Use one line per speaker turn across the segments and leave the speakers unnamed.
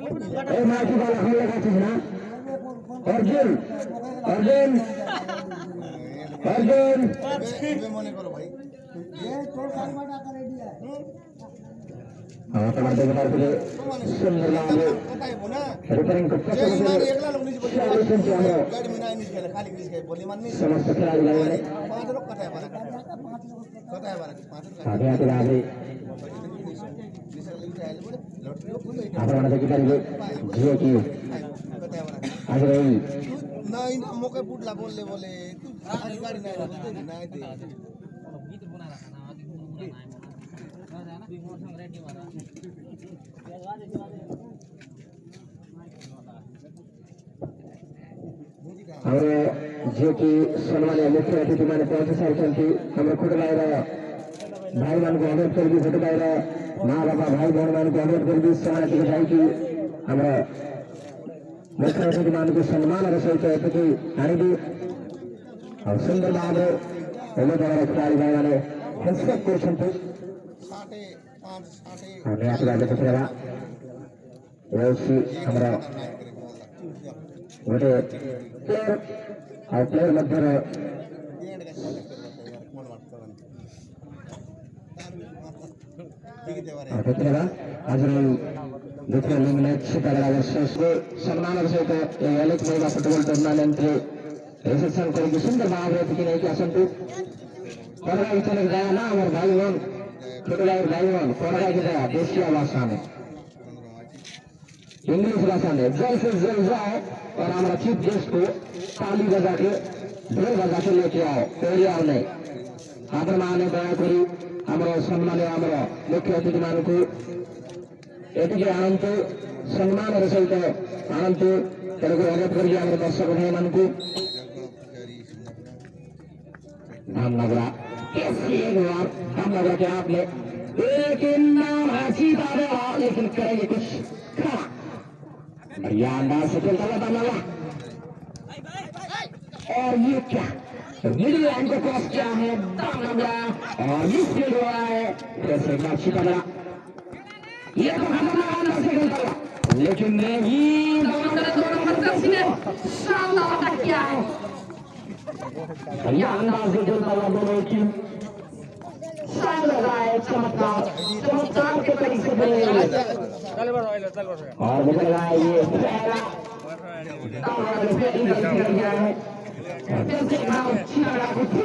ए माटी वाला हम लगा छी ना अर्जुन अर्जुन अर्जुन
ये मने करो भाई ये तोड़ काट माटा कर रेडी है
हां टमाटर के बारे में सुंदर नाम है रिपेयरिंग को
जे मार एकला लोग नीचे बोली गाड़ी में नहीं निकले खाली ग्रीस के बोली मान नहीं
समस्त खिलाड़ी लगे हैं
पांच लोग कटा है बारा कटा है बारा पांच लोग
आगे आगे आगे आप हमारे देखिए करेंगे जियो की आगे रही
नहीं मौके पुटला बोले बोले आज गाड़ी नहीं बोलते नहीं दे
और जो कि सम्मानीय मुख्य अतिथि माने पहुंच सारी हम खुद लाइर भाई मान को अनुरोध कर खुद लाइर माँ बाबा भाई बहन मान को अनुरोध कर सम्मान जाए कि हमारा मुख्य अतिथि मान को सम्मान सहित अतिथि आनी और सुंदर भाव उम्मीदवार खिलाड़ी भाई मैंने हस्तक कर हमारा गोटे प्लेयर और प्लेयर मध्य देखिएगा आज दूसरे लीग मैच सम्मान सहित एलेक्स महिला फुटबॉल टूर्नामेंट रिसेप्शन करेगी सुंदर भाव कि नहीं कि आसतु कोरगा चले जाए ना हमारे भाई बहन छोटे भाई बहन कोरगा की जाए देशिया भाषा में इंग्लिश भाषा में जल्द से जल्द जाओ और हमारा चीफ गेस्ट को ताली बजा के ढोल बजा के लेके आओ कोई आओ नहीं आप माने दया करी हमारा सम्मान हमारा मुख्य अतिथि मान को एटिके आनंद सम्मान सहित आनंद तेरे अनुरोध करिए हमारे दर्शक भाई मान को हम लगा हम लगा कि आपने लेकिन नाम हंसी दादा लेकिन करेंगे कुछ खा बढ़िया अंदाज से खेलता हुआ लगा और ये क्या मिडिल लाइन को क्रॉस किया है दाम लगा और ये स्पीड हुआ है कैसे अच्छी तरह ये तो खतरनाक अंदाज से खेलता हुआ लेकिन नहीं शानदार अटैक किया है बढ़िया अंदाज से खेलता हुआ दोनों टीम शान लगा है चमत्कार चमत्कार के तरीके से और मुझे लगा है ये पहला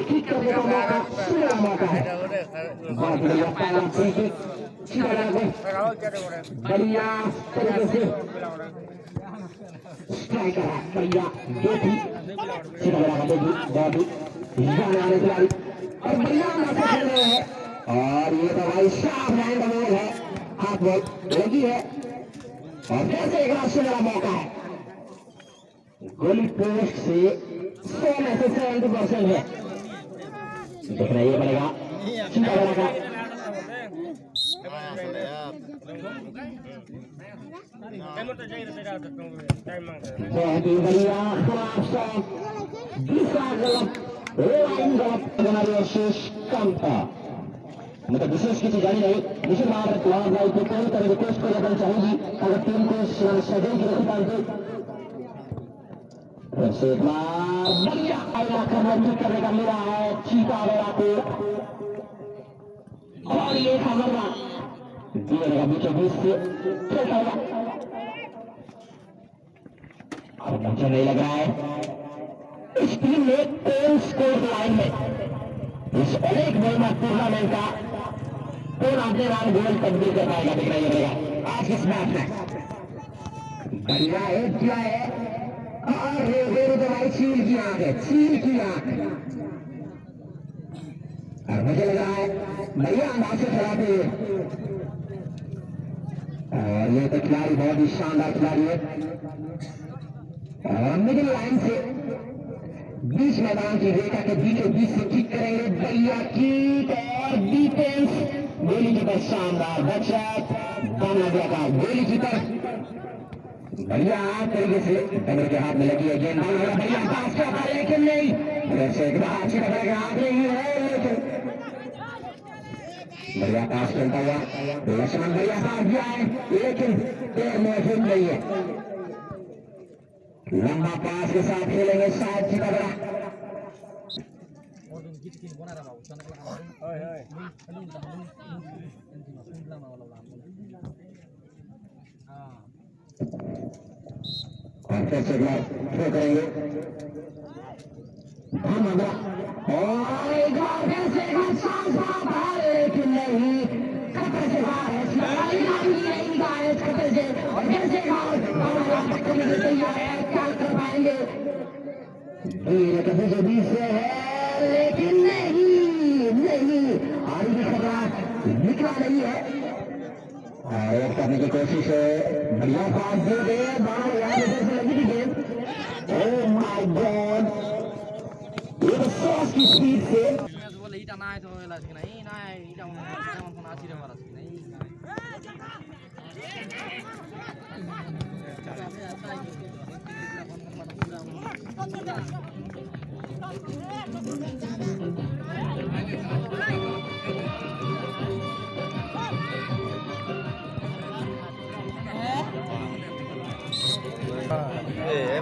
ठीक करने का मौका सुनहरा मौका है बहुत बढ़िया पहला बढ़िया तरीके से स्ट्राइकर है बढ़िया देखी खिलाड़ी और बढ़िया खेल रहे हैं और ये तो भाई शार्प हैंड बॉल है हाथ बॉल लगी है और कैसे एक सुनहरा मौका है गोली पोस्ट से 100 में से 70% है देखना ये बनेगा सीधा बनेगा बहुत ही बढ़िया खराब शॉट दूसरा गलत लाइन गलत हमारे शेष कम था मतलब विशेष किसी जानी नहीं विशेष महाराज भाई को कोई तरह रिक्वेस्ट को लेकर चाहेगी अगर टीम को सजन की रखी पाएंगे एक बार बढ़िया करने का मिला है चीता वेरा को और ये खबरना दिएगा बीचों बीच से खेलता हुआ और मुझे नहीं लग रहा है इस टीम में 3 स्कोर लाइन में इस अनेक महिला टूर्नामेंट का कौन अपने नाम गोल तब्दील कर पाएगा दिख रही है आज इस मैच में बढ़िया है क्या है और तो भाई चील की आंख है चील की आंख और मुझे लग रहा है बढ़िया अंदाज से खिलाते और ये तो खिलाड़ी बहुत ही शानदार खिलाड़ी है और मिडिल लाइन से बीच मैदान की रेखा के बीचों बीच से किक करेंगे बढ़िया कीक और डिफेंस गोली कीपर शानदार बचत बांग्लादेश का गोली कीपर बढ़िया तरीके से डगर के हाथ में लगी है गेंद बढ़िया पास करता है लेकिन नहीं वैसे एक बार अच्छी डगर के हाथ नहीं है लेकिन बढ़िया पास खेलता हुआ लक्ष्मण बढ़िया पास दिया है लेकिन पैर महफूज नहीं है। लंबा पास के साथ खेलेंगे शायद चितागरा। और फिर से थ्रो करेंगे लेकिन नहीं खतर से खतर से और फिर से क्या कर पाएंगे कभी से बीच से है लेकिन नहीं आगे भी खतरा निकला नहीं है और एक करने की कोशिश है। बढ़िया पास दे दे बाहर यार से लगी थी गेंद। ओह माय गॉड ये तो 100 की स्पीड से
बोले इटा ना है तो नहीं ना है इटा मन आसी रे मारा नहीं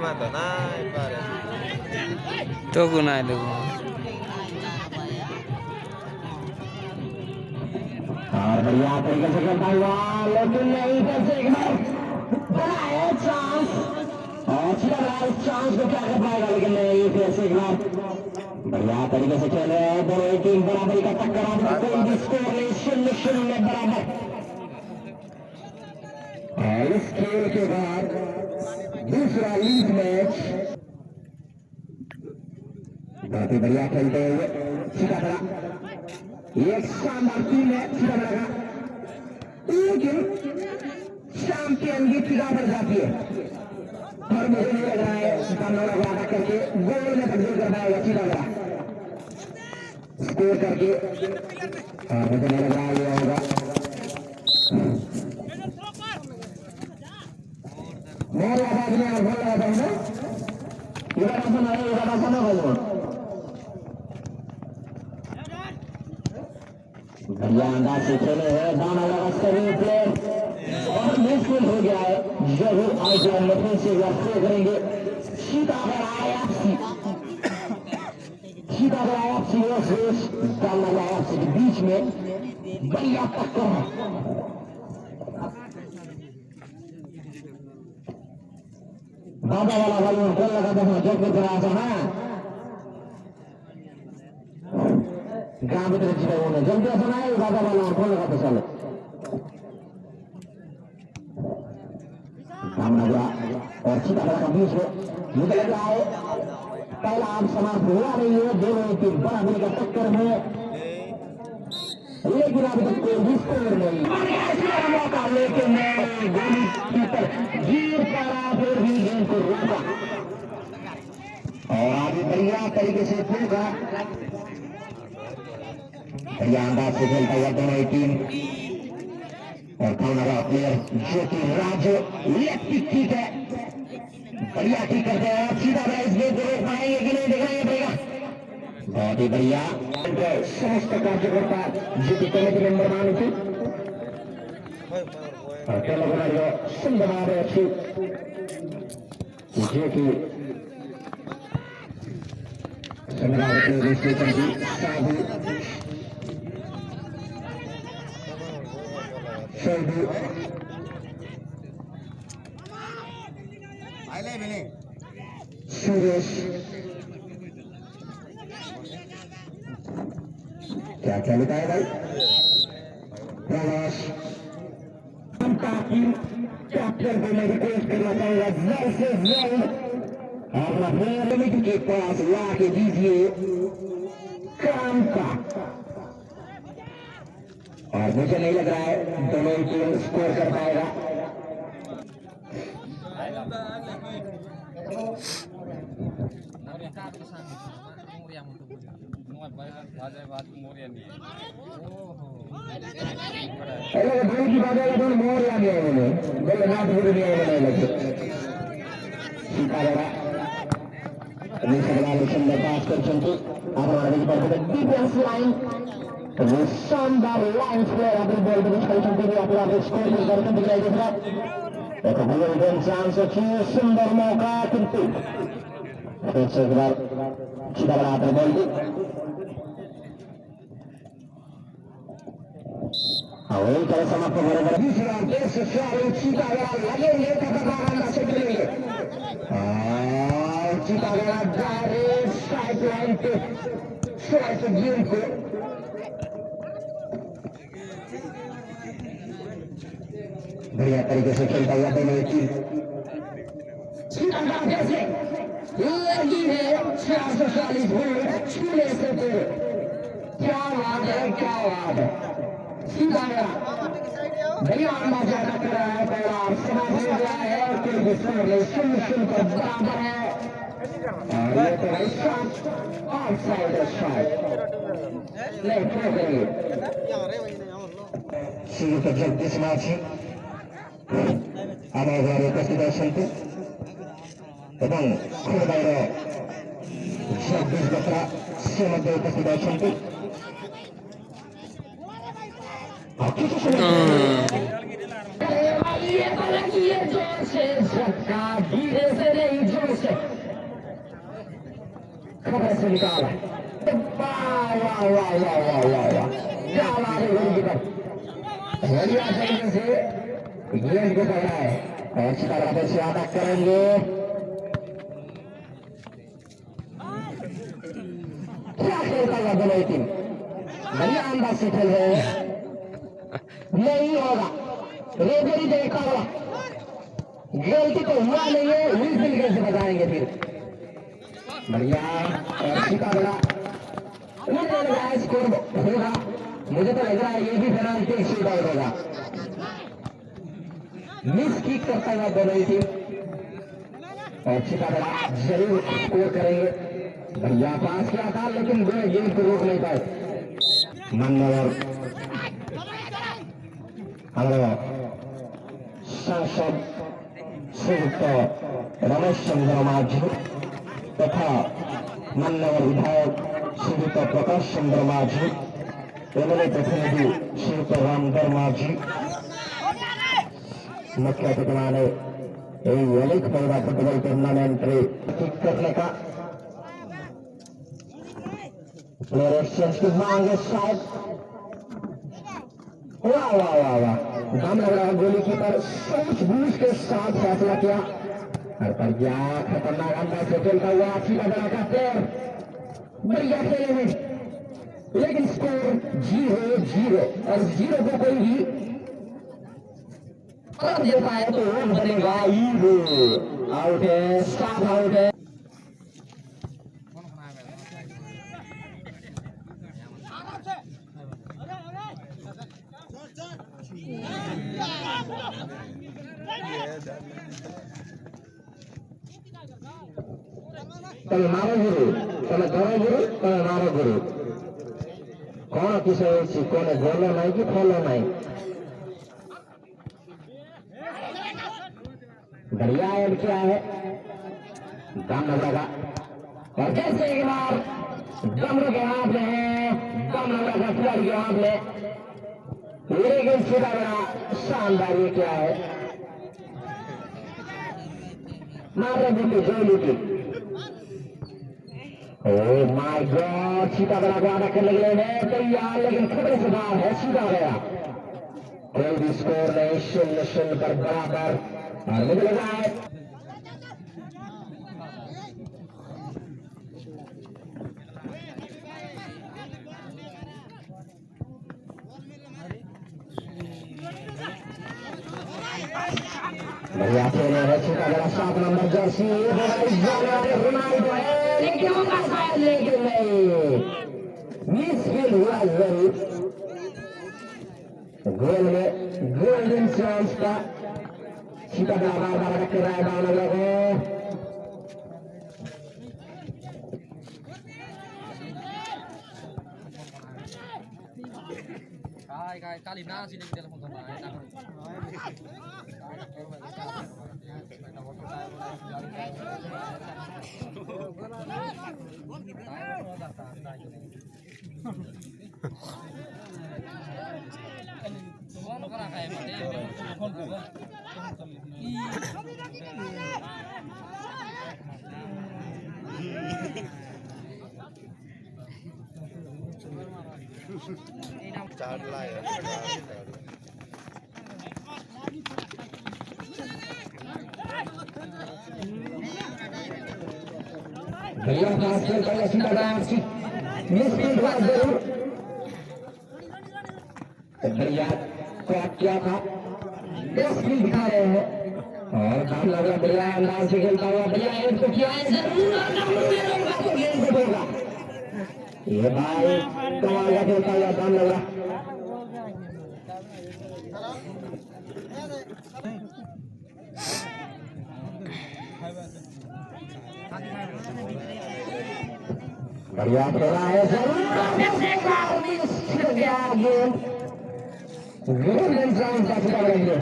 mata naik pare.
Togo naik dulu.
और बढ़िया तरीके से करता हुआ लेकिन नहीं कैसे एक बार बनाया चांस और इस चांस को क्या कर पाएगा लेकिन नहीं फिर से एक बार बढ़िया तरीके से खेल रहे हैं दोनों टीम बराबरी का टक्कर कोई भी स्कोर नहीं 0-0 बराबर। और इस खेल के बाद दूसरा लीग मैच बहुत ही बढ़िया खेलते हुए चितागरा एक शानदार टीम है चितागरा का लेकिन चैंपियन की फिगा बढ़ जाती है और मुझे नहीं लग रहा है कानोड़ा को आधा करके गोल में तब्दील कर पाएगा चितागरा स्कोर करके और मुझे नहीं लग रहा ये होगा मोर आवाज में और बोल रहा था युवा भाई बढ़िया अंदाज से खेले हैं दाना लगा सभी प्लेयर और मुश्किल हो गया है जरूर आगे फिर से थ्रो करेंगे चितागरा आईएफसी वर्सेस दाना आईएफसी के बीच में बढ़िया टक्कर है। बाबा वाला भाई गोल लगा था जोधपुर का राजा है गांव में जीता उन्होंने जल्दी ऐसा है बाबा वाला गोल लगा था चलो काम लगा और चितागरा का बीच में मुझे लग रहा है पहला आम समाप्त हुआ नहीं है दोनों टीम बराबरी का टक्कर में लेकिन अभी तक कोई भी स्कोर नहीं मौका लेकिन गोली कीपर गिर पड़ा फिर भी गेंद को रोका और आगे बढ़िया तरीके से खेलगा बढ़िया अंदाज से खेलता हुआ दोनों टीम और काउंटर प्लेयर जो कि राजू लेफ्ट ठीक है बढ़िया ठीक करते हैं सीधा इस गेंद को रोक पाएंगे कि नहीं देखना पड़ेगा बहुत ही बढ़िया समस्त कार्यकर्ता जो कि कमेटी मेंबर मान थी ಕೆಲವರು ಸುಂದರವಾದ जो कि संग्राम स्टेशन की सुरेश क्या क्या बताया भाई प्रवास कैप्टन को मैं रिक्वेस्ट करना चाहूंगा जल्द से जल्द अपना कमेटी के पास ला के दीजिए काम का और मुझे नहीं लग रहा है दोनों टीम स्कोर कर पाएगा अरे भाई की बात है तो मोर आ गया उन्होंने बोले ना तो नहीं आने लगे सीतागढ़ निसर्गाले सुंदर पास कर चलते हमारे डिफेंस लाइन शानदार लाइन प्लेयर अपनी बॉल पर खेलते हुए अपना स्कोर करते दिखाई दे रहा है। एक गोल्डन चांस अच्छी सुंदर मौका किंतु एक बार सीधा बना बॉल वही तरह समाप्त बराबर दूसरा देश चितागढ़ लगेंगे कटकारा से करेंगे चितागढ़ डायरेक्ट स्ट्राइक लाइन पे स्ट्राइक गेम को बढ़िया तरीके से खेलता हुआ दोनों टीम चितागढ़ जैसे लगी है 440 वोल्ट छूने से क्या बात है क्या बात है भैया मजा कर रहा है और समाज में गया है और कोई भी सुन पर बराबर है और ये तो भाई शॉट ऑफसाइड नहीं ठोकेंगे ಶ್ರೀಯುತ ಜಗದೀಶ್ ಮಾಚಿ ಅನೇಕರು ಉಪಸ್ಥಿತರಿದ್ದರು ଏବଂ ଖୋର୍ଦ୍ଧାର ଜଗଦୀଶ ବତ୍ରା ସେ ମଧ୍ୟ ଉପସ୍ଥିତ धीरे से नहीं जोर से खबर से निकाला क्या हमारे गोलकीपर बढ़िया तरीके से गेंद को पकड़ा है और अच्छी से अटैक करेंगे क्या खेलता हुआ दोनों टीम बढ़िया अंदाज से खेल रहे हैं नहीं होगा रेफरी देखा होगा गलती तो हुआ नहीं है विजिल कैसे बताएंगे फिर बढ़िया और सितारा मुझे लग रहा है स्कोर होगा मुझे तो लग रहा है ये भी पेनाल्टी शूट आउट होगा मिस किक करता हुआ दोनों ही टीम और सितारा जरूर स्कोर करेंगे बढ़िया पास किया था लेकिन गेम को रोक नहीं पाए मान्यवर हमारे सांसद श्रीयुक्त रमेश चंद्र माझी तथा मान्यवर विधायक श्रीयुक्त प्रकाश चंद्र माझी एमएलए प्रतिनिधि श्रीयुक्त रामधर माझी मुख्य अतिथि माने एलिट महिला फुटबॉल टूर्नामेंट करने का मेरे की मांग है शायद वाह वाह वाह वाह दम लग रहा है गोलकीपर सूझबूझ के साथ फैसला किया और बढ़िया खतरनाक अंदाज से खेलता हुआ चितागढ़ का प्लेयर बढ़िया खेले में लेकिन स्कोर 0-0 और 0 को कोई भी कर देता है तो रन बनेगा आउट है साफ आउट है તમે મારો ગુરુ તમે ધરો ગુરુ તમે મારો ગુરુ કોણ કિસે છે કોને બોલો નહીં કે ફોલો નહીં बढ़िया एड किया है दम लगा और जैसे एक बार डमरू के हाथ में है दम लगा का खिलाड़ी के हाथ में लेकिन सीधा बड़ा शानदार ये क्या है मारे बुल्ली जो लूटी ओह माय गॉड सीधा बड़ा को अटैक करने के लिए है तैयार लेकिन खतरे से बाहर है सीधा गया कोई भी स्कोर नहीं 0-0 पर बराबर और मुझे लगा है बढ़िया खेले है चितागढ़ 7 नंबर जर्सी रोनाल्डो है लेकिन होगा शायद लेकिन नहीं मिसफील्ड हुआ जरूर गोल में गोल्डन चांस का चितागढ़ बार रख रहा है डाउन लगे
kali nasi di telepon teman.
भैया पास से पहले सीधा डांस मिस हुआ जरूर भैया क्या था 10 मिनट दिखा रहे हैं और काम लग रहा भैया अंदाज से खेलता हुआ भैया एक तो किया है जरूर गेम को देगा ये भाई कमाल का खेलता हुआ काम लग रहा बढ़िया खेला है गोल्डन चांस का खिलाफ रहेंगे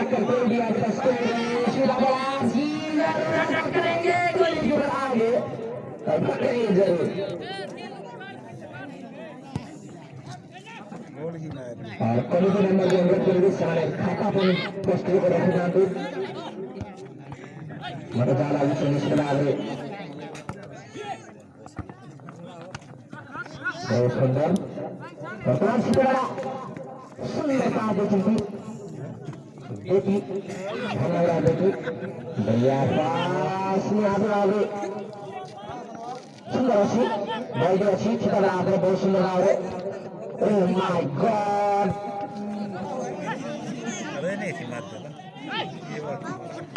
कंट्रोल दिया करेंगे गोलकीपर आगे पकड़ेंगे जरूर और कोई नंबर जो अनुरोध करेंगे सारे खाता पर पोस्ट को रखना तो मतलब ज़्यादा उसे निश्चित आगे बहुत सुंदर वर्तमान सितारा सुंदरता देखी बेटी हमारा बेटी भैया पास में आगे सुंदर अच्छी बहुत अच्छी सितारा आपने बहुत सुंदर आगे Oh my God!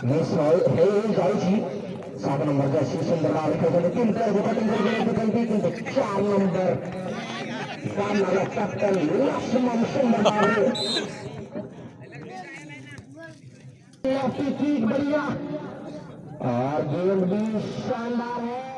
Miss Hayes, 7 number का शीर्षक दरबार है तो 3 पर वो कटिंग करके 4 नंबर काम लगा कैप्टन लक्ष्मण सुंदर बढ़िया और गेंद भी शानदार है